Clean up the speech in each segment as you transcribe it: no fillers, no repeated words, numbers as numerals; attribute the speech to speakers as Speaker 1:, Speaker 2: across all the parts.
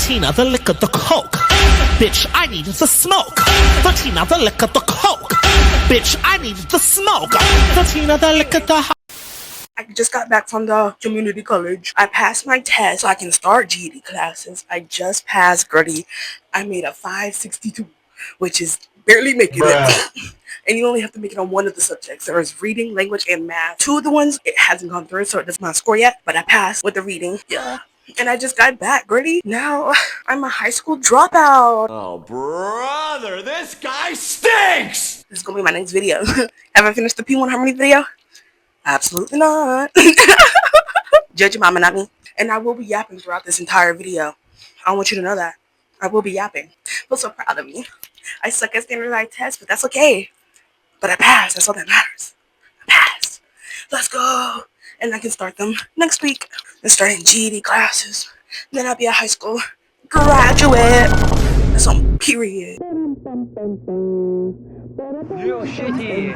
Speaker 1: Tina, the liquor, the coke. Bitch, I need the smoke. The Tina, the liquor, the coke. Bitch, I need the smoke. The Tina, the liquor, the... I just got back from the community college. I passed my test so I can start GED classes. I just passed Gertie. I made a 562, which is barely making it. And you only have to make it on one of the subjects. There is reading, language, and math. Two of the ones, it hasn't gone through, so it does not score yet. But I passed with the reading. Yeah. And I just got back, Gertie. Now, I'm a high school dropout.
Speaker 2: Oh, brother, this guy stinks!
Speaker 1: This is going to be my next video. Have I finished the P1 Harmony video? Absolutely not. Judge your mama, not me. And I will be yapping throughout this entire video. I want you to know that. I will be yapping. I feel so proud of me. I suck at standardized tests, but that's okay. But I passed. That's all that matters. I passed. Let's go. And I can start them next week. And starting GED classes. Then I'll be a high school graduate. That's on period.
Speaker 3: Real shitty.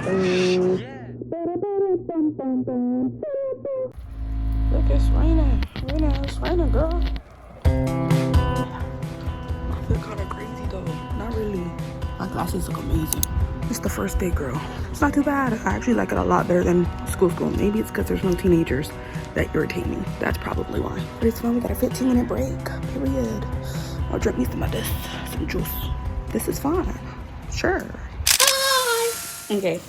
Speaker 1: Look, it's raining. It's raining, girl. I feel kind of crazy though. Not really. My glasses look amazing. It's the first day, girl. It's not too bad. I actually like it a lot better than school. Maybe it's because there's no teenagers that irritate me. That's probably why. But it's fun. We got a 15-minute break. Period. I'll drink me some of this. Some juice. This is fine. Sure. Hi. Okay.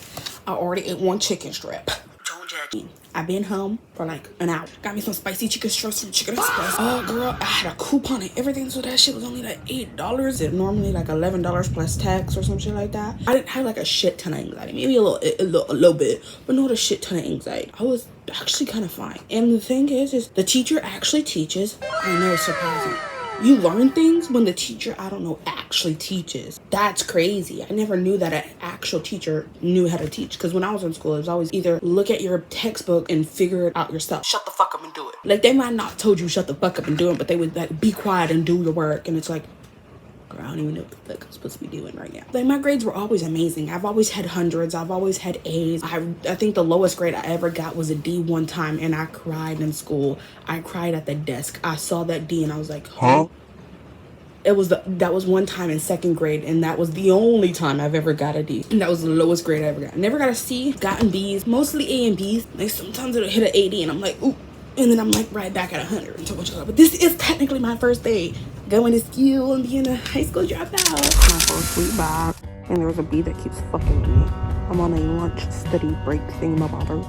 Speaker 1: I already ate one chicken strip. Don't judge me. I've been home for like an hour. Got me some spicy chicken strips from Chicken Express. Oh, girl, I had a coupon and everything, so that shit was only like $8. It's normally like $11 plus tax or some shit like that. I didn't have like a shit ton of anxiety. Maybe a little bit, but not a shit ton of anxiety. I was actually kind of fine. And the thing is the teacher actually teaches. I know, it's surprising. You learn things when the teacher, I don't know, actually teaches. That's crazy. I never knew that an actual teacher knew how to teach. Because when I was in school, it was always either look at your textbook and figure it out yourself. Shut the fuck up and do it. Like, they might not told you shut the fuck up and do it, but they would like be quiet and do your work. And it's like, girl, I don't even know what the fuck I'm supposed to be doing right now. Like, my grades were always amazing. I've always had hundreds. I've always had A's. I think the lowest grade I ever got was a D one time, and I cried in school. I cried at the desk. I saw that D and I was like, huh? That was one time in second grade, and that was the only time I've ever got a D. And that was the lowest grade I ever got. Never got a C, gotten B's, mostly A and B's. Like, sometimes it'll hit an 80 and I'm like, ooh. And then I'm like right back at 100 and so much. But this is technically my first day going to school and being a high school dropout. My first sweet bag. And there's a bee that keeps fucking with me. I'm on a lunch study break thingamabobber.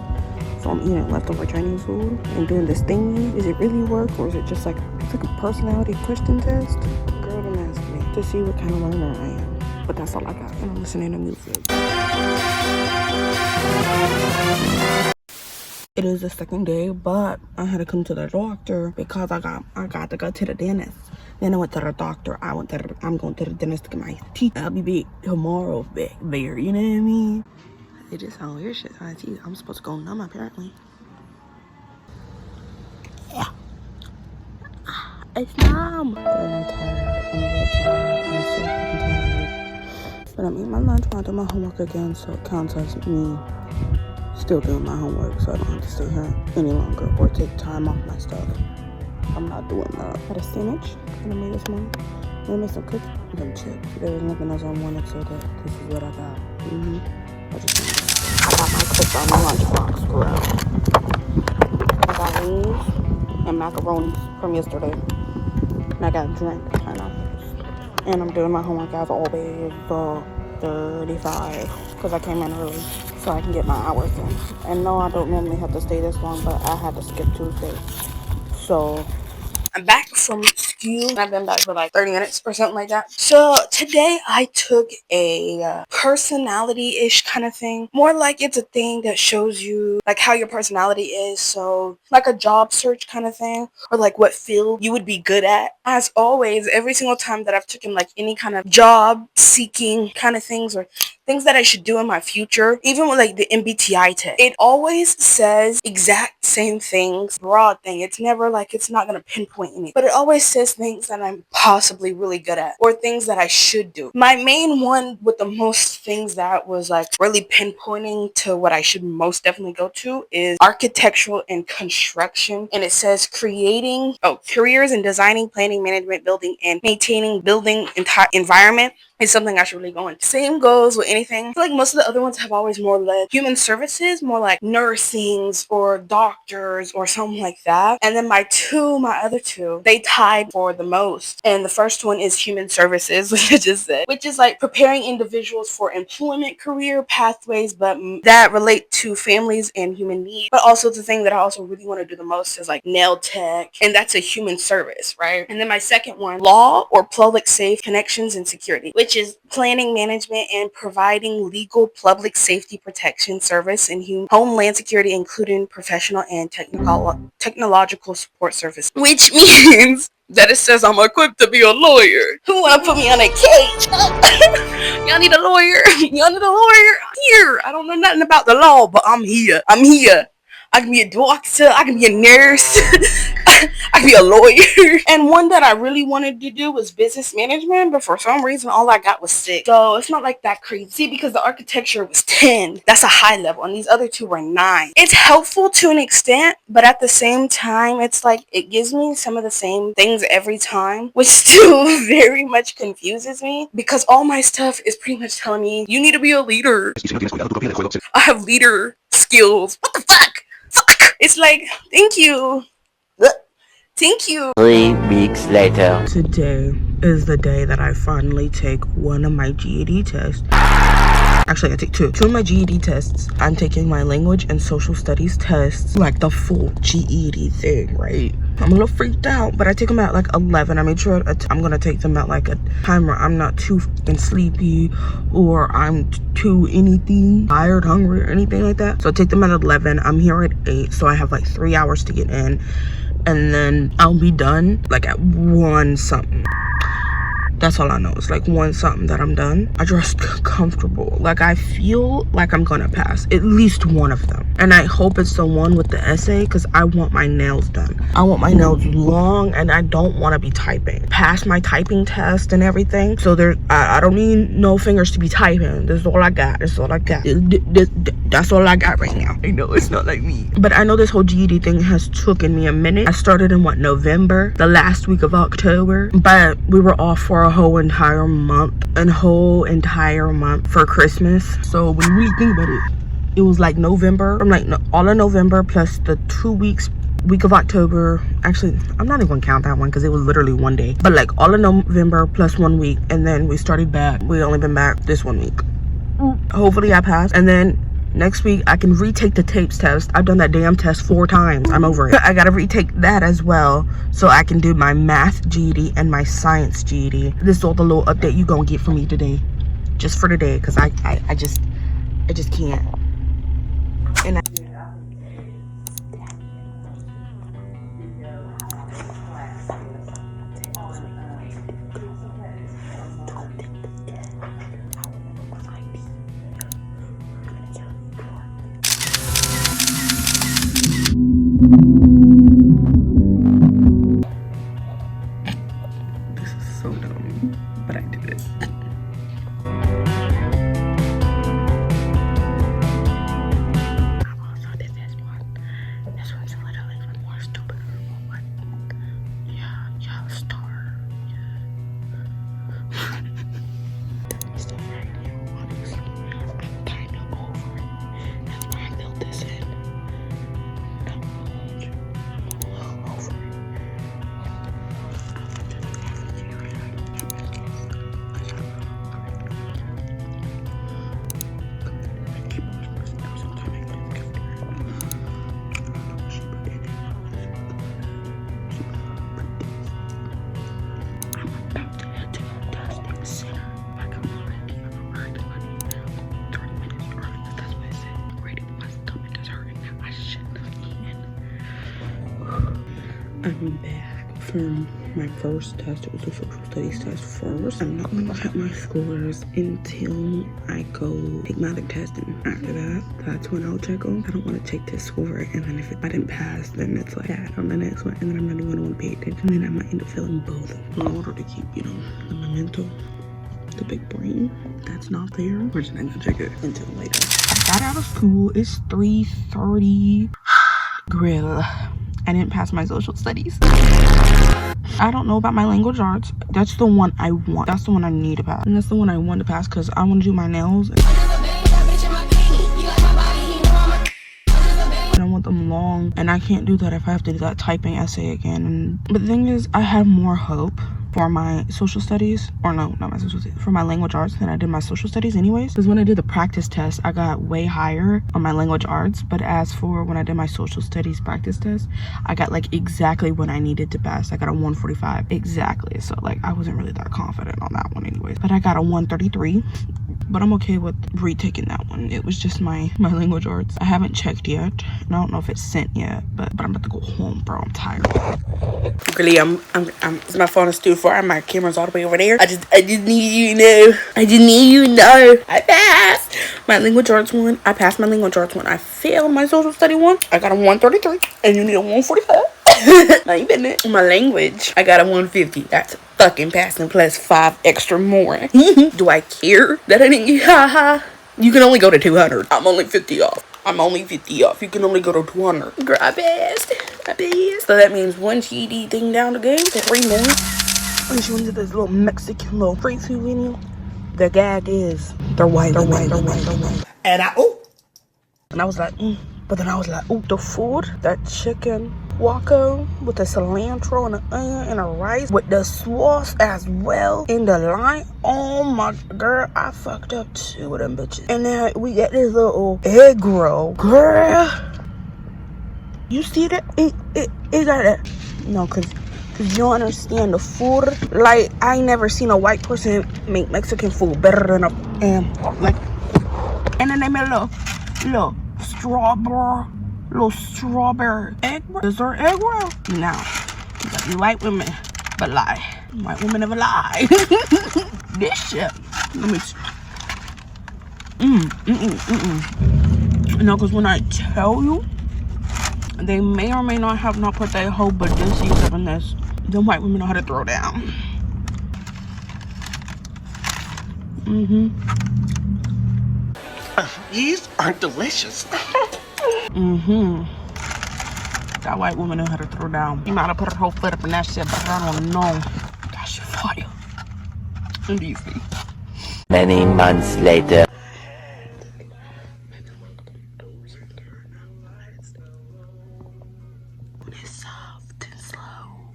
Speaker 1: So I'm eating leftover Chinese food and doing this thingy. Is it really work, or is it just like, it's like a personality question test? Girl, don't ask me to see what kind of learner I am. But that's all I got, and I'm listening to music. It is the second day, but I had to come to the doctor because I got to go to the dentist. Then I went to the doctor. I'm going to the dentist to get my teeth. I'll be back tomorrow back there, you know what I mean? It just sounds weird shit. I'm supposed to go numb apparently. Yeah. It's numb. I'm tired. I'm real tired. I'm so fucking tired. But I'm eating my lunch while I do my homework again, so it counts as me still doing my homework, so I don't have to stay here any longer or take time off my stuff. I'm not doing that. Got a sandwich that I made this morning. I'm gonna make some cookies and some chips. There was nothing else I wanted, so this is what I got. I got my clips on my lunchbox, girl. I got wings and macaroni from yesterday. And I got a drink, pineapples. And I'm doing my homework as always for 35 because I came in early so I can get my hours in. And no, I don't normally have to stay this long, but I had to skip Tuesday. So I'm back from school. I've been back for like 30 minutes or something like that. So today I took a personality-ish kind of thing. More like it's a thing that shows you like how your personality is. So like a job search kind of thing, or like what field you would be good at. As always, every single time that I've taken like any kind of job seeking kind of things or things that I should do in my future, even with like the MBTI test, it always says exact same things, broad thing. It's never like, it's not going to pinpoint anything, but it always says things that I'm possibly really good at or things that I should do. My main one with the most things that was like really pinpointing to what I should most definitely go to is architectural and construction. And it says careers in designing, planning, management, building, and maintaining building environment is something I should really go into. Same goes with anything. I feel like most of the other ones have always more led human services, more like nursings or doctors or something like that. And then my other two, they tied for the most. And the first one is human services, which I just said, which is like preparing individuals for employment, career pathways, but that relate to families and human needs. But also the thing that I also really want to do the most is like nail tech, and that's a human service, right? And then my second one, law or public safe connections and security, which is planning, management, and providing legal public safety protection service and homeland security, including professional and technological support service, which means that it says I'm equipped to be a lawyer. Who wanna put me on a cage? Y'all need a lawyer? Y'all need a lawyer? I'm here. I don't know nothing about the law, but I'm here. I can be a doctor, I can be a nurse, I can be a lawyer. And one that I really wanted to do was business management, but for some reason all I got was 6. So it's not like that crazy. See, because the architecture was 10. That's a high level, and these other 2 were 9. It's helpful to an extent, but at the same time, it's like it gives me some of the same things every time, which still very much confuses me because all my stuff is pretty much telling me you need to be a leader. I have leader skills. What the fuck? It's like, thank you. Thank you.
Speaker 3: 3 weeks later.
Speaker 1: Today is the day that I finally take one of my GED tests. Actually, I take 2 of my GED tests. I'm taking my language and social studies tests, like the full GED thing, right? I'm a little freaked out, but I take them at like 11. I made sure I'm gonna take them at like a time where I'm not too fucking sleepy or I'm too anything, tired, hungry, or anything like that. So I take them at 11. I'm here at 8, so I have like 3 hours to get in, and then I'll be done like at 1 something. That's all I know. It's like 1 something that I'm done. I dressed comfortable. Like I feel like I'm gonna pass at least one of them. And I hope it's the one with the essay because I want my nails done. I want my nails long and I don't want to be typing. Pass my typing test and everything. So I don't need no fingers to be typing. This is all I got. That's all I got right now. I know it's not like me. But I know this whole GED thing has taken me a minute. I started in November, the last week of October. But we were off for a whole entire month for Christmas. So when you really think about it was like November, from like all of November plus the 2 week of October. Actually, I'm not even gonna count that one because it was literally 1 day, but like all of November plus 1 week, and then we started back. We only been back this 1 week. Hopefully I pass, and then next week I can retake the tapes test. I've done that damn test 4 times. I'm over it. I gotta retake that as well so I can do my math GED and my science GED. This is all the little update you gonna get from me today, just for today, because I just can't. And this is so dumb, but I did it. This one's a little even more stupid. Yeah, star. Still right here, honestly. I'm kind of over it. That's why I built this in. I'm a little over it. I'm back For my first test, it was a social studies test first. I'm not gonna check my scores until I go take my other test, and after that, that's when I'll check them. I don't want to check this score, and then if I didn't pass, then it's like bad on the next one, and then I'm not even gonna want to pay attention, and then I might end up failing both in order to keep, you know, the mental, the big brain that's not there. We're just not gonna check it until later. I got out of school. It's 3:30. Grill. I didn't pass my social studies. I don't know about my language arts. That's the one I want. That's the one I need to pass. And that's the one I want to pass because I want to do my nails. And I want them long. And I can't do that if I have to do that typing essay again. But the thing is, I had more hope for my social studies, or no, not my social studies, for my language arts than I did my social studies anyways. Because when I did the practice test, I got way higher on my language arts. But as for when I did my social studies practice test, I got like exactly what I needed to pass. I got a 145 exactly. So like I wasn't really that confident on that one anyways. But I got a 133. But I'm okay with retaking that one. It was just my language arts. I haven't checked yet, and I don't know if it's sent yet. But I'm about to go home, bro. I'm tired. Really, I'm my phone is too far. My camera's all the way over there. I just need you to know. I passed my language arts one. I passed my language arts one. I failed my social study one. I got a 133, and you need a 145. Now you been it. My language, I got a 150. That's fucking passing plus 5 extra more. Do I care that I didn't get haha? You can only go to 200. I'm only 50 off. You can only go to 200. Girl, I passed. So that means 1 GD thing down the game. 3 more. When she went to this little Mexican little street food video, the gag is they're white. And I was like, But then I was like, the food, that chicken guaco with the cilantro and the onion and the rice with the sauce as well in the lime. Oh my girl, I fucked up 2 of them bitches. And then we got this little egg roll. Girl, you see that? It got that. No, cause you don't understand the food. Like, I ain't never seen a white person make Mexican food better than like. And then they made a little strawberry egg roll. Dessert egg roll. Now, you gotta be white women, but lie. White women never lie. This shit. Let me. No, cause when I tell you, they may or may not have not put their whole badoosie up in this. Them white women know how to throw down.
Speaker 2: These are delicious.
Speaker 1: That white woman know how to throw down. You might have put her whole foot up in that shit, but I don't know. That shit fire. And do you see?
Speaker 3: Many months later.
Speaker 1: It's soft and slow.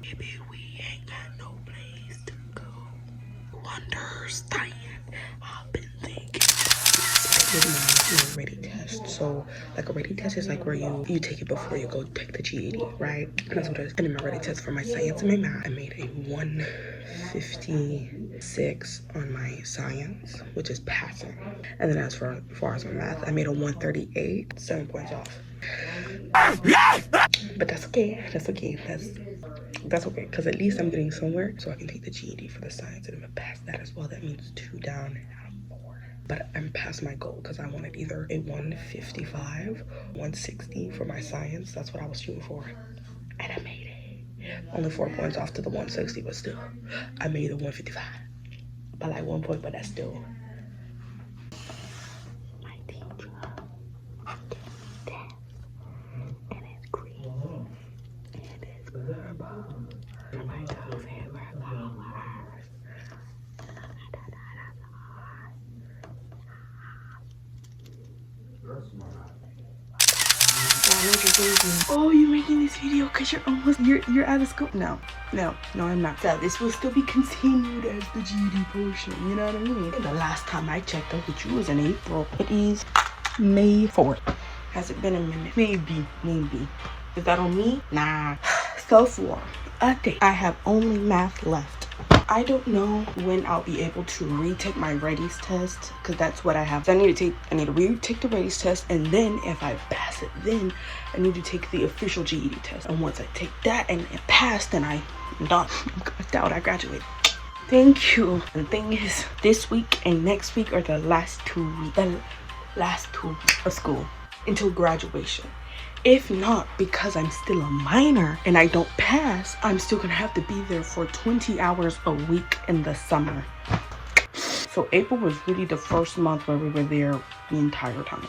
Speaker 1: Baby, we ain't got no place to go. Understand? I've been thinking. A ready test. So like a ready test is like where you take it before you go take the GED, right? And that's what it is. And in my ready test for my science and my math, I made a 156 on my science, which is passing. And then as far as my math, I made a 138, 7 points off. But that's okay. That's okay, because at least I'm getting somewhere, so I can take the GED for the science. And if I pass that as well, that means 2 down out of 4. But I'm past my goal because I wanted either a 155, 160 for my science. That's what I was shooting for, and I made it. Only 4 points off to the 160, but still, I made the 155 by like 1 point. But that's still my teacher. And it's green and it's purple. My two favorite colors. Oh, you're making this video because you're out of school. No, I'm not. So this will still be continued as the GD portion, you know what I mean? The last time I checked up with you was in April. It is May 4th. Has it been a minute? Maybe. Is that on me? Nah. So for a day, I have only math left. I don't know when I'll be able to retake my readies test, because that's what I have. So I need to retake the readies test, and then if I pass it, then I need to take the official GED test. And once I take that and it passed, then I'm done. I graduate. Thank you. The thing is, this week and next week are the last 2 weeks of school until graduation. If not, because I'm still a minor and I don't pass, I'm still gonna have to be there for 20 hours a week in the summer. So April was really the first month where we were there the entire time.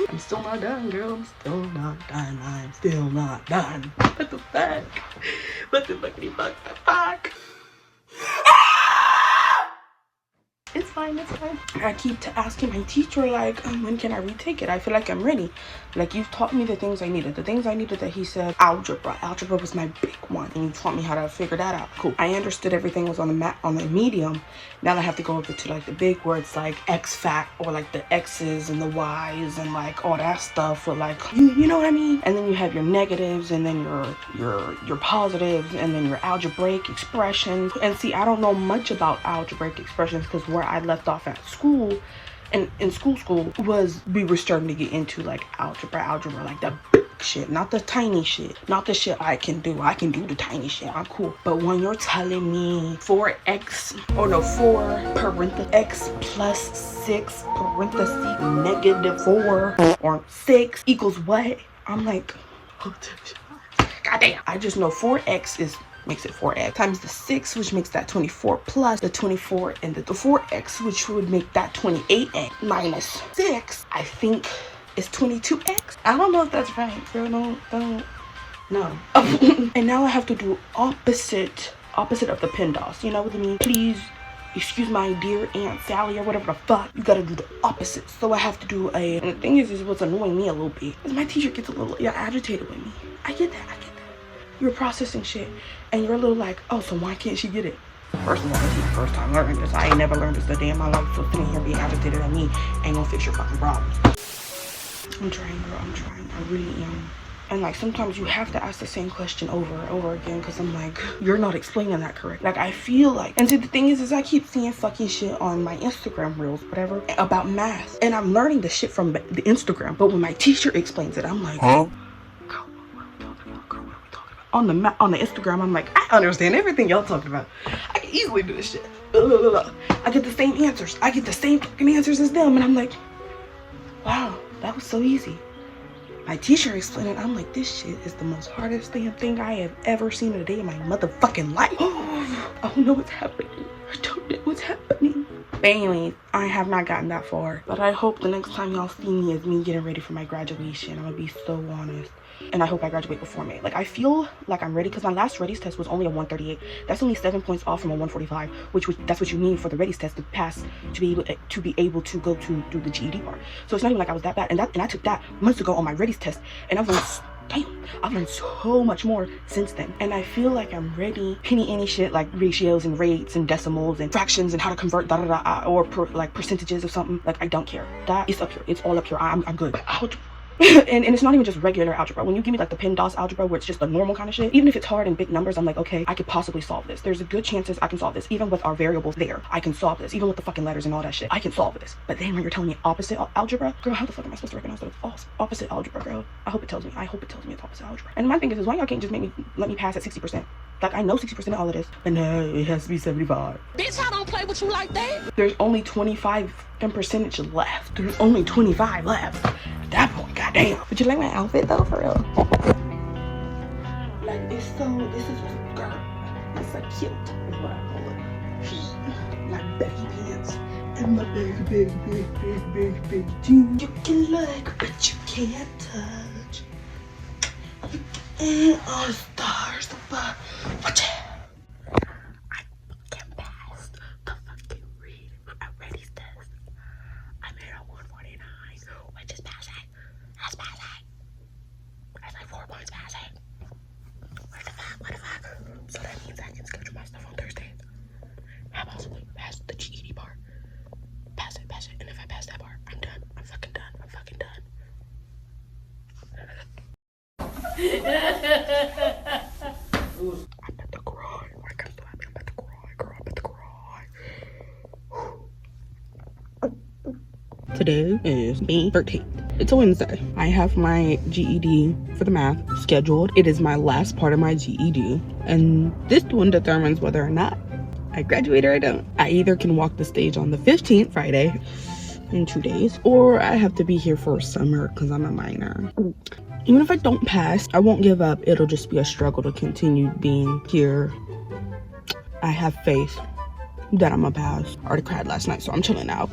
Speaker 1: I'm still not done, girl. I'm still not done. I'm still not done. What the fuck? What the fuck? It's fine, it's fine. I keep asking my teacher, like, when can I retake it? I feel like I'm ready. Like, you've taught me the things I needed. The things I needed that he said, algebra. Algebra was my big one. And you taught me how to figure that out. Cool. I understood everything was on the medium. Now I have to go over to, like, the big words, like X fact, or, like, the X's and the Y's and, like, all that stuff with, like, you know what I mean? And then you have your negatives, and then your positives, and then your algebraic expressions. And see, I don't know much about algebraic expressions, because where I left off at school, and in school was, we were starting to get into like algebra, like the big shit, not the tiny shit, not the shit I can do the tiny shit, I'm cool. But when you're telling me 4x, or no, 4 parenthesis x plus 6 parenthesis negative 4 or 6 equals what? I'm like, goddamn. I just know 4x makes it 4x times the 6, which makes that 24, plus the 24 and the 4x, which would make that 28x, minus 6, I think is 22x. I don't know if that's right, girl. Don't no. And now I have to do opposite of the PEMDAS. You know what I mean? Please excuse my dear Aunt Sally or whatever the fuck. You gotta do the opposite. So I have to do and the thing is what's annoying me a little bit is my teacher gets a little agitated with me. I get that. You're processing shit and you're a little like, oh, so why can't she get it? First of all, this is the first time learning this. I ain't never learned this a day in my life, so sitting here being agitated at me ain't gonna fix your fucking problems. I'm trying, girl. I'm trying. I really am. And like sometimes you have to ask the same question over and over again, because I'm like, you're not explaining that correct. Like I feel like, and see the thing is I keep seeing fucking shit on my Instagram reels, whatever, about math, and I'm learning the shit from the Instagram, but when my teacher explains it, I'm like, huh? On the Instagram, I'm like, I understand everything y'all talking about. I can easily do this shit. I get the same answers. I get the same fucking answers as them, and I'm like, wow, that was so easy. My teacher explained it. I'm like, this shit is the most hardest damn thing I have ever seen in a day in my motherfucking life. I don't know what's happening. I don't know what's happening. But anyways, I have not gotten that far. But I hope the next time y'all see me is me getting ready for my graduation. I'm gonna be so honest. And I hope I graduate before May. Like I feel like I'm ready, because my last readies test was only a 138. That's only 7 points off from a 145, that's what you need for the readies test to pass, to be able to go to do the GED part. So it's not even like I was that bad. And I took that months ago on my readies test, and I've learned so much more since then. And I feel like I'm ready. Any shit like ratios and rates and decimals and fractions and how to convert or like percentages of something. Like I don't care. That is up here. It's all up here. I'm good. But and it's not even just regular algebra. When you give me like the PEMDAS algebra, where it's just the normal kind of shit, even if it's hard and big numbers, I'm like, okay, I could possibly solve this. There's a good chances I can solve this. Even with our variables there, I can solve this. Even with the fucking letters and all that shit, I can solve this. But then when you're telling me opposite algebra, girl, how the fuck am I supposed to recognize that it's opposite algebra, girl? I hope it tells me it's opposite algebra. And my thing is why y'all can't just let me pass at 60%? Like I know 60% of all of this, but no, it has to be 75. Bitch, I don't play with you like that. There's only 25 and percentage left. There's only 25 left. At that point, goddamn. But you like my outfit though, for real? Like this is girl. It's a kilt, is what I call it. Like baggy pants and my big jeans. You can look, but you can't touch. And all the stars above. Watch it. I fucking passed the fucking readies test. I made a 149, which is passing. That's passing. That's like 4 points passing. What the fuck? So that means I can schedule my stuff on Thursday. I possibly pass the GED part. Pass it. And if I pass that part, I'm done. I'm fucking done. I'm about to cry. Like I'm so happy. Today is May 13th. It's a Wednesday. I have my GED for the math scheduled. It is my last part of my GED, and this one determines whether or not I graduate or I don't. I either can walk the stage on the 15th, Friday, in 2 days, or I have to be here for summer because I'm a minor. Even if I don't pass, I won't give up. It'll just be a struggle to continue being here. I have faith that I'm gonna pass. I already cried last night, so I'm chilling out.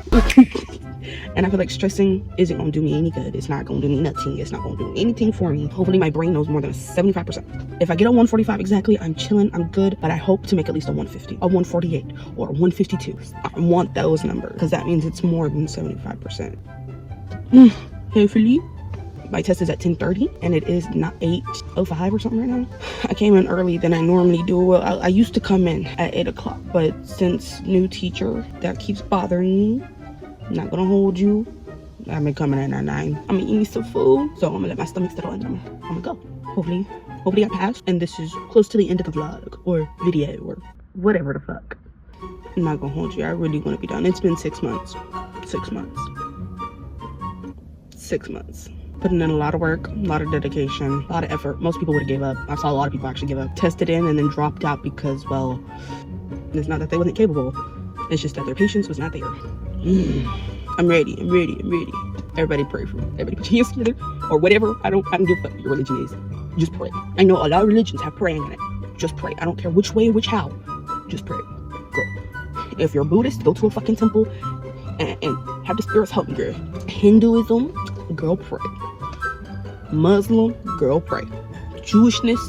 Speaker 1: And I feel like stressing isn't gonna do me any good. It's not gonna do me nothing. It's not gonna do anything for me. Hopefully my brain knows more than 75%. If I get a 145 exactly, I'm chilling, I'm good, but I hope to make at least a 150, a 148, or a 152. I want those numbers, because that means it's more than 75%. Hopefully. My test is at 10:30, and it is not 8:05 or something right now. I came in early than I normally do. Well, I used to come in at 8 o'clock, but since new teacher, that keeps bothering me. I'm not gonna hold you. I've been coming in at 9. I'm gonna eat me some food, so I'm gonna let my stomach settle and I'm gonna go. Hopefully I pass, and this is close to the end of the vlog, or video, or whatever the fuck. I'm not gonna hold you. I really wanna be done. It's been 6 months. 6 months. 6 months. Putting in a lot of work, a lot of dedication, a lot of effort. Most people would have gave up. I saw a lot of people actually give up. Tested in and then dropped out because, well, it's not that they wasn't capable. It's just that their patience was not there. I'm ready. Everybody pray for me. Everybody put your hands together or whatever. I don't give a fuck what your religion is. Just pray. I know a lot of religions have praying in it. Just pray. I don't care which way, which how. Just pray. Girl. If you're Buddhist, go to a fucking temple and have the spirits help you, girl. Hinduism, girl, pray. Muslim, girl, pray. Jewishness,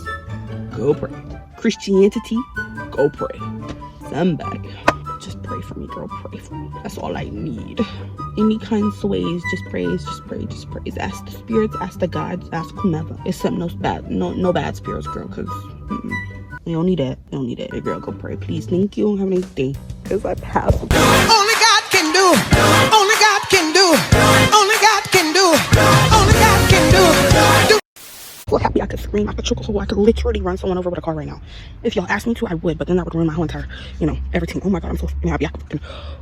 Speaker 1: go pray. Christianity, go pray. Somebody, just pray for me, girl, pray for me. That's all I need. Any kinds of ways, just praise. Ask the spirits, ask the gods, ask whomever. It's something else bad, no bad spirits, girl, because you don't need that. Hey, girl, go pray, please. Thank you. Have a nice day. Because I passed.
Speaker 4: Only God can do. Only God can do. Only God can do. Only God can do.
Speaker 1: So happy I could scream, I could choke, I could literally run someone over with a car right now. If y'all asked me to, I would, but then that would ruin my whole entire, everything. Oh my God, I'm so fucking happy.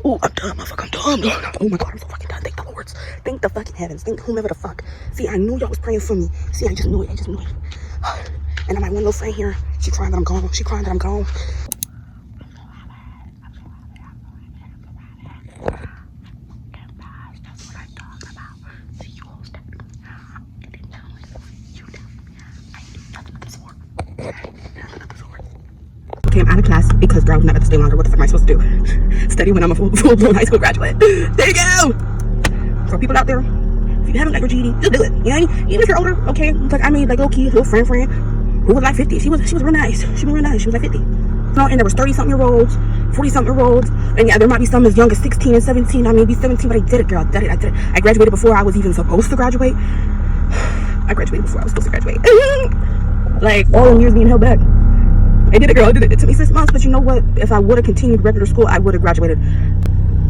Speaker 1: Oh, I'm done, motherfucker, I'm done. Oh my God, I'm so fucking done. Thank the Lords. Thank the fucking heavens. Thank whomever the fuck. See, I knew y'all was praying for me. See, I just knew it. And then my one little friend here, she crying that I'm gone. Okay, I'm out of class because girl, I'm not going to stay longer. What the fuck am I supposed to do? Study when I'm a full-blown high school graduate. There you go! For people out there, if you haven't got your GED, just do it. You know what I mean? Even if you're older, okay? Like I made like low-key, little friend who was like 50. She was real nice. She was like 50. No, and there was 30-something-year-olds, 40-something-year-olds, and yeah, there might be some as young as 16 and 17. I may be 17, but I did it, girl. I did it. I graduated before I was even supposed to graduate. I graduated before I was supposed to graduate. Like, all them years being held back. I did it, girl. I did it. It took me 6 months, but you know what? If I would have continued regular school, I would have graduated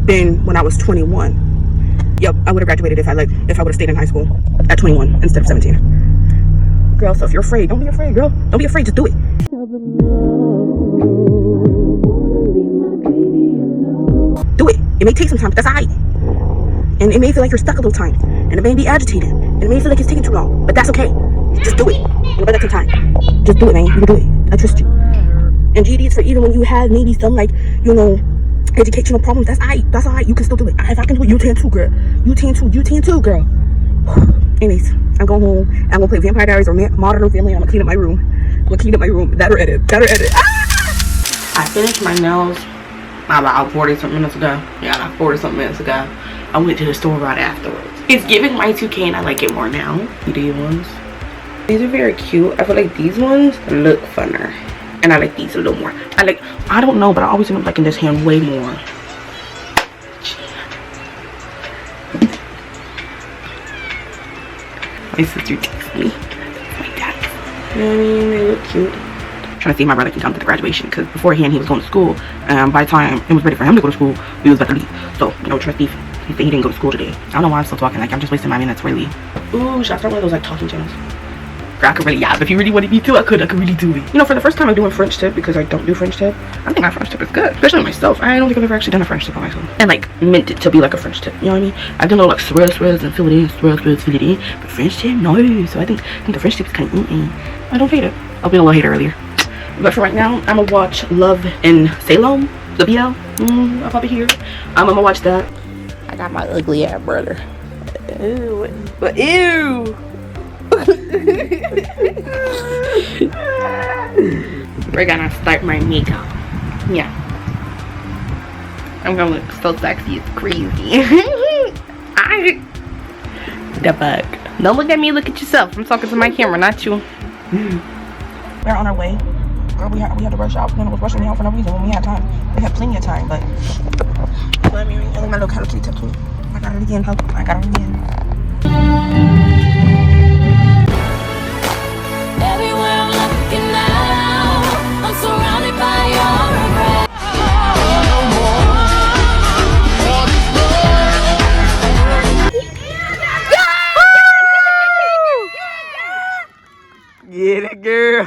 Speaker 1: then when I was 21. Yep, I would have graduated if I would have stayed in high school at 21 instead of 17. Girl, so if you're afraid, don't be afraid, girl. Don't be afraid, just do it. Do it. It may take some time, but that's alright. And it may feel like you're stuck a little time. And it may be agitated. And it may feel like it's taking too long. But that's okay. Just do it. And let that take time. Just do it, man. You can do it. I trust you. And GED is for even when you have maybe some educational problems. That's alright. You can still do it. If I can do it, you can too, girl. You can too, girl. Anyways, I'm going home. I'm gonna play Vampire Diaries or Modern Family, and I'm gonna clean up my room. That or edit. Ah! I finished my nails about 40-something minutes ago. Yeah, about 40-something minutes ago. I went to the store right afterwards. It's giving my 2K, and I like it more now. These ones. These are very cute. I feel like these ones look funner. And I like these a little more. I don't know, but I always end up liking this hand way more. My sister texts me. Like that. You know what I mean? They look cute. I'm trying to see if my brother can come to the graduation, because beforehand he was going to school. By the time it was ready for him to go to school, we was about to leave. So, trust me. He said he didn't go to school today. I don't know why I'm still talking. Like, I'm just wasting my minutes, really. Ooh, should I start one of those, like, talking channels? I could really, yeah, if you really wanted me to, I could really do it. You know, for the first time I'm doing French tip, because I don't do French tip, I think my French tip is good, especially on myself. I don't think I've ever actually done a French tip on myself and like meant it to be like a French tip, you know what I mean? I've done little like swirls and fill it in, swirls, fill it in, but French tip, no. So I think the French tip is kind of I don't hate it. I'll be a little hater earlier, but for right now I'm gonna watch Love in Salem, the BL. I'll probably hear. I'm gonna watch that. I got my ugly ass brother. Ew, but ew. We're gonna start my makeup. Yeah, I'm gonna look so sexy, it's crazy. The fuck? Don't look at me, look at yourself. I'm talking to my camera, not you. We're on our way. Girl, we had to rush out. No one was rushing me out for no reason when we had time. We had plenty of time, but let me read my little Hello Kitty tattoo. I got it again, I got it again.
Speaker 5: Everywhere I'm looking now, I'm surrounded by your regret.
Speaker 1: Get it, girl.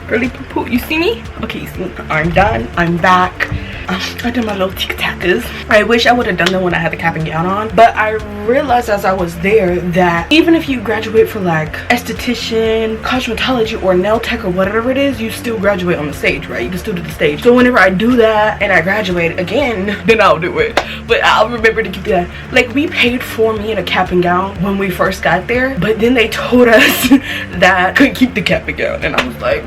Speaker 1: Girly poo poo, you see me? Okay, you see me. I'm done. I'm back. I did my little tic-tackers. I wish I would have done them when I had the cap and gown on, but I realized as I was there that even if you graduate for like esthetician, cosmetology, or nail tech or whatever it is, you still graduate on the stage, right? You can still do the stage. So whenever I do that and I graduate again, then I'll do it. But I'll remember to keep that. Like, we paid for me in a cap and gown when we first got there, but then they told us that I couldn't keep the cap and gown, and I was like,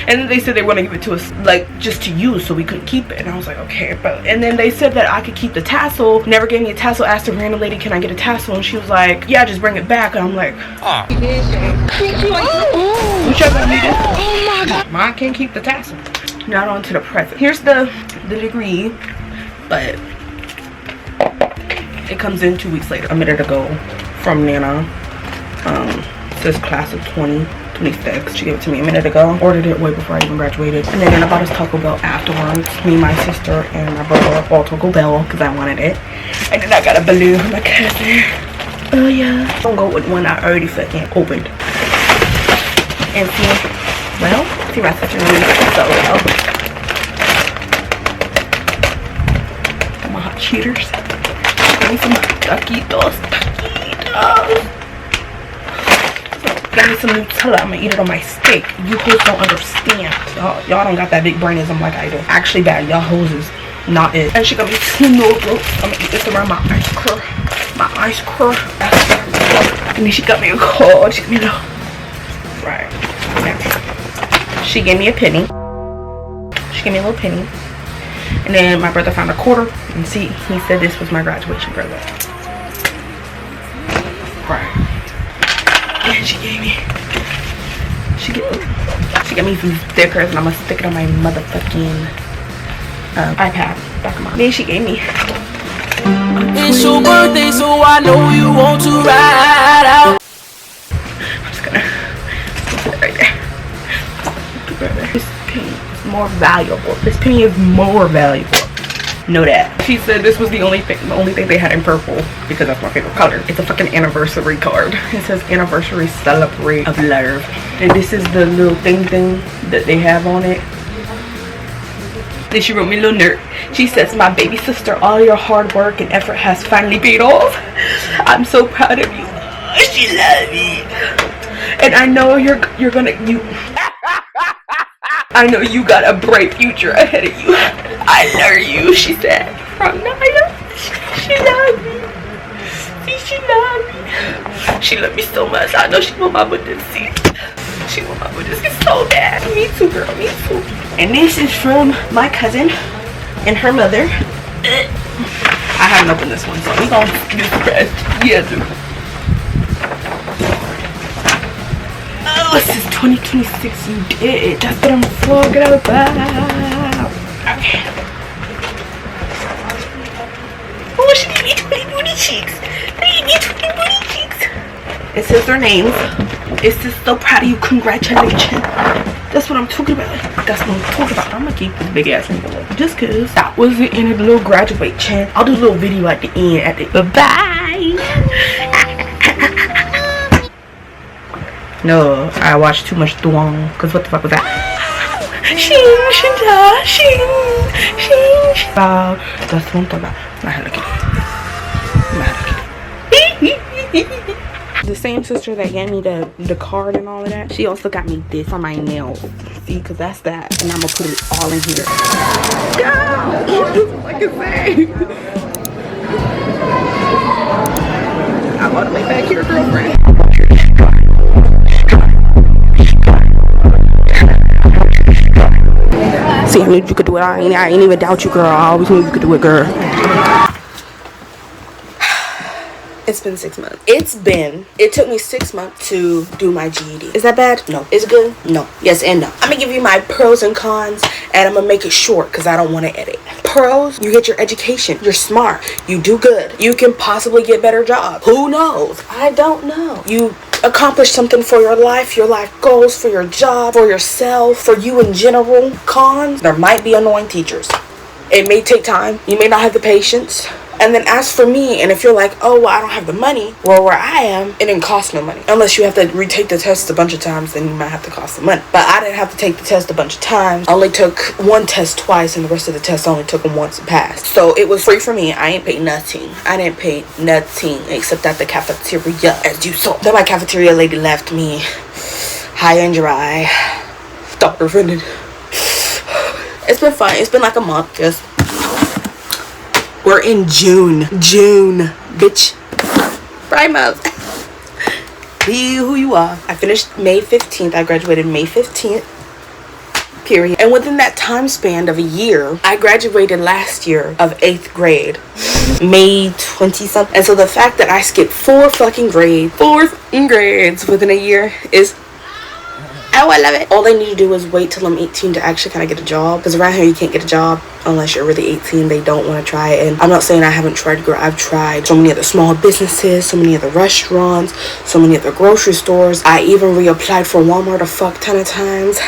Speaker 1: and then they said they want to give it to us like just to use, so we couldn't keep it, and I was like, okay. But and then they said that I could keep the tassel. Never gave me a tassel. Asked a random lady, can I get a tassel? And she was like, yeah, just bring it back. And I'm like, oh my god, mine can't keep the tassel. Not on to the present. Here's the degree, but it comes in 2 weeks later. A minute ago from Nana. Says class of 2026. She gave it to me a minute ago. Ordered it way before I even graduated. And then I bought us Taco Bell afterwards. Me, my sister, and my brother bought Taco Bell because I wanted it. And then I got a balloon from my cousin. Oh yeah. Don't go with one I already fucking opened. And see, well, see my sister really so well. My hot cheaters. Give me some taquitos. Got me some Nutella. I'm gonna eat it on my steak. You hoes don't understand. Y'all don't got that big brainism like I do. Actually bad. Y'all hoes is not it. And she got me 2 notebooks. I'm gonna eat this around my ice cream. My ice cream. And then she got me a card. She got me a right. Okay. She gave me a penny. She gave me a little penny. And then my brother found a quarter. And see, he said this was my graduation present. Right. And she gave me some stickers, and I'm gonna stick it on my motherfucking iPad. Back of my. Then she gave me.
Speaker 5: It's your birthday, so I know you want to ride out.
Speaker 1: I'm just gonna put it right there. This penny is more valuable. This penny is more valuable. Know that. She said this was the only thing they had in purple because that's my favorite color. It's a fucking anniversary card. It says anniversary celebrate of love. And this is the little thing that they have on it. Then she wrote me a little note. She says, my baby sister, all your hard work and effort has finally paid off. I'm so proud of you. She loves me. And I know I know you got a bright future ahead of you. I love you, she said. From Naya. She loves me. See, she loves me. She loves me so much. I know she want my butt to see. She want my butt to see so bad. Me too, girl. Me too. And this is from my cousin and her mother. I haven't opened this one, so we gonna do the rest. Yeah, dude. This is 2026, you did. That's what I'm talking about. Okay. Oh, she gave me 20 booty cheeks. They gave me 20 booty cheeks. It says their names. It says so proud of you. Congratulations. That's what I'm talking about. That's what I'm talking about. I'm gonna keep this big ass nigga up. Just cause that was the end of the little graduate chant. I'll do a little video at the end. Bye. No, I watched too much Duong. Cause what the fuck was that? Shing, shinja, shing, shing. That's what I'm talking about. The same sister that gave me the card and all of that, she also got me this for my nails. See, because that's that. And I'm going to put it all in here. Yeah! Like I say. I'm on the way back here, girlfriend. See, I knew you could do it. I ain't even doubt you, girl. I always knew you could do it, girl. It's been 6 months. It took me 6 months to do my GED. Is that bad? No. Is it good? No. Yes and no. I'm gonna give you my pros and cons, and I'm gonna make it short because I don't want to edit. Pros, you get your education. You're smart. You do good. You can possibly get better jobs. Who knows? I don't know. You accomplish something for your life goals, for your job, for yourself, for you in general. Cons, there might be annoying teachers. It may take time. You may not have the patience. And then as for me, and if you're like, oh, well, I don't have the money, well, where I am, it didn't cost no money. Unless you have to retake the test a bunch of times, then you might have to cost some money. But I didn't have to take the test a bunch of times. I only took one test twice, and the rest of the tests I only took them once and passed. So it was free for me. I ain't paid nothing. I didn't pay nothing except at the cafeteria, as you saw. Then my cafeteria lady left me high and dry. Dr. Offended. It's been fun. It's been like a month, just. We're in June, bitch. Prime month. Be who you are. I finished May 15th. I graduated May 15th. Period. And within that time span of a year, I graduated last year of 8th grade. May 20-something. And so the fact that I skipped 4 grades within a year is... Oh, I love it. All I need to do is wait till I'm 18 to actually kind of get a job. Because around here, you can't get a job unless you're really 18. They don't want to try it. And I'm not saying I haven't tried, girl. I've tried so many other small businesses, so many other restaurants, so many other grocery stores. I even reapplied for Walmart a fuck ton of times.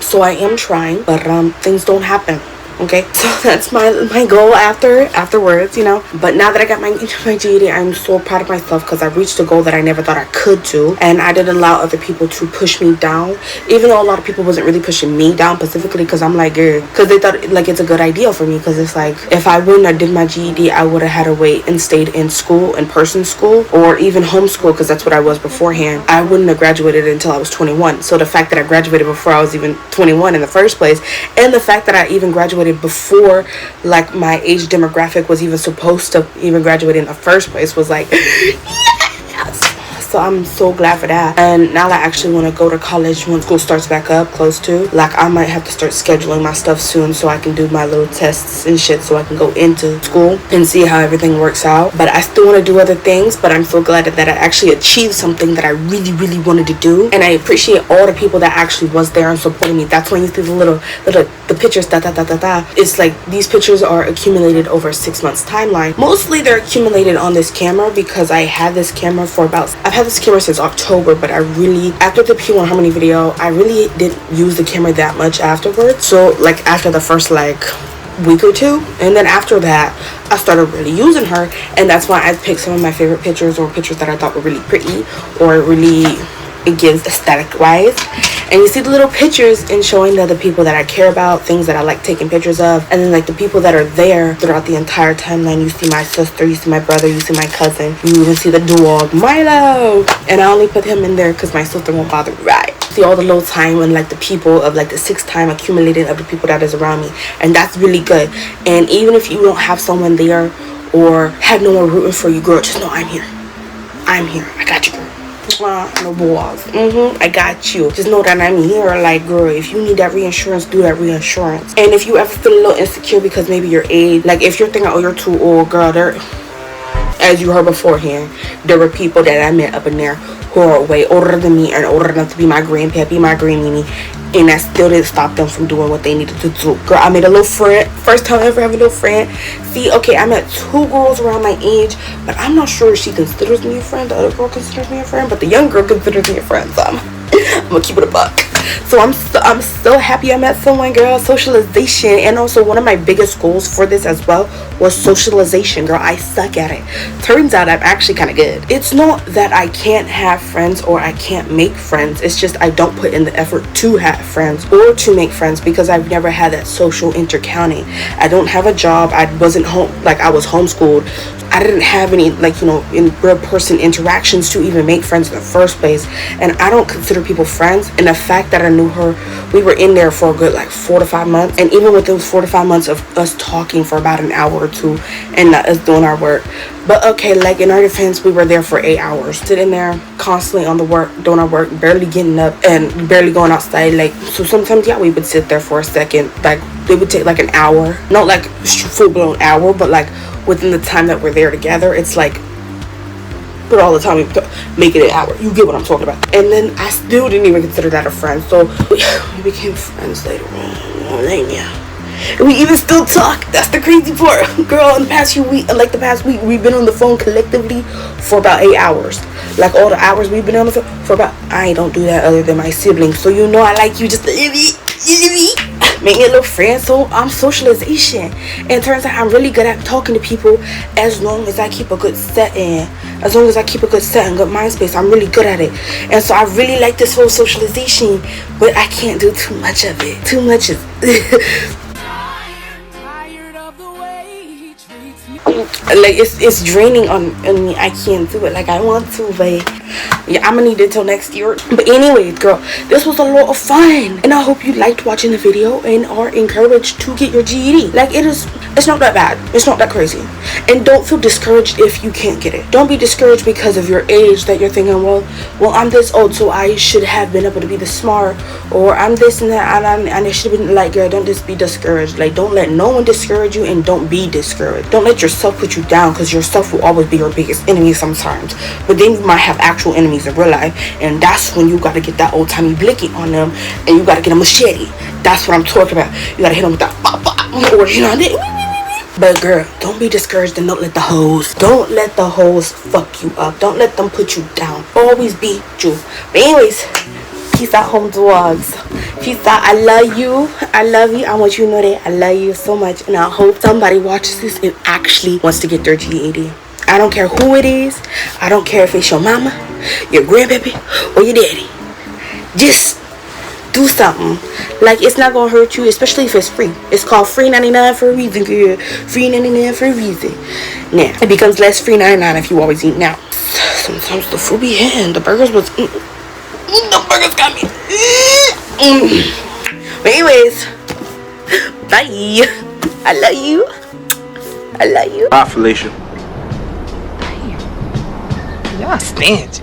Speaker 1: So I am trying, but things don't happen. Okay, so that's my goal afterwards, you know. But now that I got my GED, I'm so proud of myself because I reached a goal that I never thought I could do, and I didn't allow other people to push me down, even though a lot of people wasn't really pushing me down specifically, because I'm like, because they thought like it's a good idea for me, because it's like if I wouldn't have did my GED, I would have had to wait and stayed in school, in person school, or even homeschool, because that's what I was beforehand. I wouldn't have graduated until I was 21. So the fact that I graduated before I was even 21 in the first place, and the fact that I even graduated before like my age demographic was even supposed to even graduate in the first place was like yes. So I'm so glad for that. And now I actually want to go to college when school starts back up close to. Like I might have to start scheduling my stuff soon so I can do my little tests and shit so I can go into school and see how everything works out. But I still want to do other things, but I'm so glad that I actually achieved something that I really, really wanted to do. And I appreciate all the people that actually was there and supporting me. That's when you see the pictures, It's like these pictures are accumulated over 6 months timeline. Mostly they're accumulated on this camera because I had this camera for I've had this camera since October, but I really, after the P1 Harmony video, I really didn't use the camera that much afterwards. So like after the first like week or two, and then after that I started really using her, and that's why I picked some of my favorite pictures, or pictures that I thought were really pretty, or really it gives aesthetic wise. And you see the little pictures in showing the other people that I care about, things that I like taking pictures of, and then like the people that are there throughout the entire timeline. You see my sister, you see my brother, you see my cousin, you even see the dog Milo, and I only put him in there because my sister won't bother me. Right, see all the little time and like the people of like the 6 time accumulated of the people that is around me, and that's really good. And even if you don't have someone there or have no one rooting for you, girl, just know I'm here. I got you, girl. No balls. I got you. Just know that I'm here. Like, girl, if you need that reinsurance, do that reinsurance. And if you ever feel a little insecure because maybe your age, like if you're thinking, oh, you're too old, girl, there, as you heard beforehand, there were people that I met up in there who are way older than me and older enough to be my grandpappy, my granny, and that still didn't stop them from doing what they needed to do. Girl, I made a little friend. First time ever having a little friend. See, okay, I met 2 girls around my age, but I'm not sure if she considers me a friend. The other girl considers me a friend, but the young girl considers me a friend, so I'm gonna keep it a buck. So I'm so happy I met someone, girl. Socialization. And also one of my biggest goals for this as well was socialization, girl. I suck at it. Turns out I'm actually kind of good. It's not that I can't have friends or I can't make friends. It's just I don't put in the effort to have friends or to make friends because I've never had that social intercounting. I don't have a job. I wasn't home, like I was homeschooled. I didn't have any, like, you know, in real person interactions to even make friends in the first place. And I don't consider people friends. And the fact that I knew her, we were in there for a good like 4 to 5 months. And even with those 4 to 5 months of us talking for about an hour or two and us doing our work. But okay, like in our defense, we were there for 8 hours. Sitting there constantly on the work, doing our work, barely getting up and barely going outside. Like, so sometimes, yeah, we would sit there for a second. Like, it would take like an hour. Not like full blown hour, but like within the time that we're there together, it's like, but all the time we make it an hour. You get what I'm talking about. And then I still didn't even consider that a friend. So we became friends later on. And we even still talk. That's the crazy part, girl. In the past few weeks, like the past week, we've been on the phone collectively for about 8 hours. Like all the hours we've been on the phone for about. I don't do that other than my siblings. So you know I like you just a little bit. Make me a little friend. So I'm socialization, and it turns out I'm really good at talking to people as long as I keep a good set in. As long as I keep a good set and good mind space, I'm really good at it. And so I really like this whole socialization, but I can't do too much of it. Too much is like it's draining on me. I can't do it like I want to, but yeah, I'm gonna need it till next year. But anyway, girl, this was a lot of fun, and I hope you liked watching the video and are encouraged to get your GED. Like, it's not that bad, it's not that crazy. And don't feel discouraged if you can't get it. Don't be discouraged because of your age, that you're thinking, well I'm this old, so I should have been able to be this smart, or I'm this and that, and I should have been. Like, girl, don't just be discouraged. Like, don't let no one discourage you, and don't be discouraged. Don't let yourself put you down, because yourself will always be your biggest enemy sometimes. But then you might have actual enemies in real life, and that's when you gotta get that old timey blicky on them, and you gotta get a machete. That's what I'm talking about. You gotta hit them with that pop, or you know. But girl, don't be discouraged, and don't let the hoes fuck you up. Don't let them put you down. Always be you. But anyways, peace out, home dogs. Peace out. I love you. I love you. I want you to know that I love you so much, and I hope somebody watches this and actually wants to get their GED. I don't care who it is. I don't care if it's your mama, your grandpappy, or your daddy. Just do something. Like, it's not gonna hurt you, especially if it's free. It's called free 99 for a reason, girl. Free 99 for a reason. Now, it becomes less free 99 if you always eat now. Sometimes the food be hitting. The burgers was the burgers got me. But anyways, bye. I love you. I love you.
Speaker 6: Bye, Felicia.
Speaker 7: Y'all stench.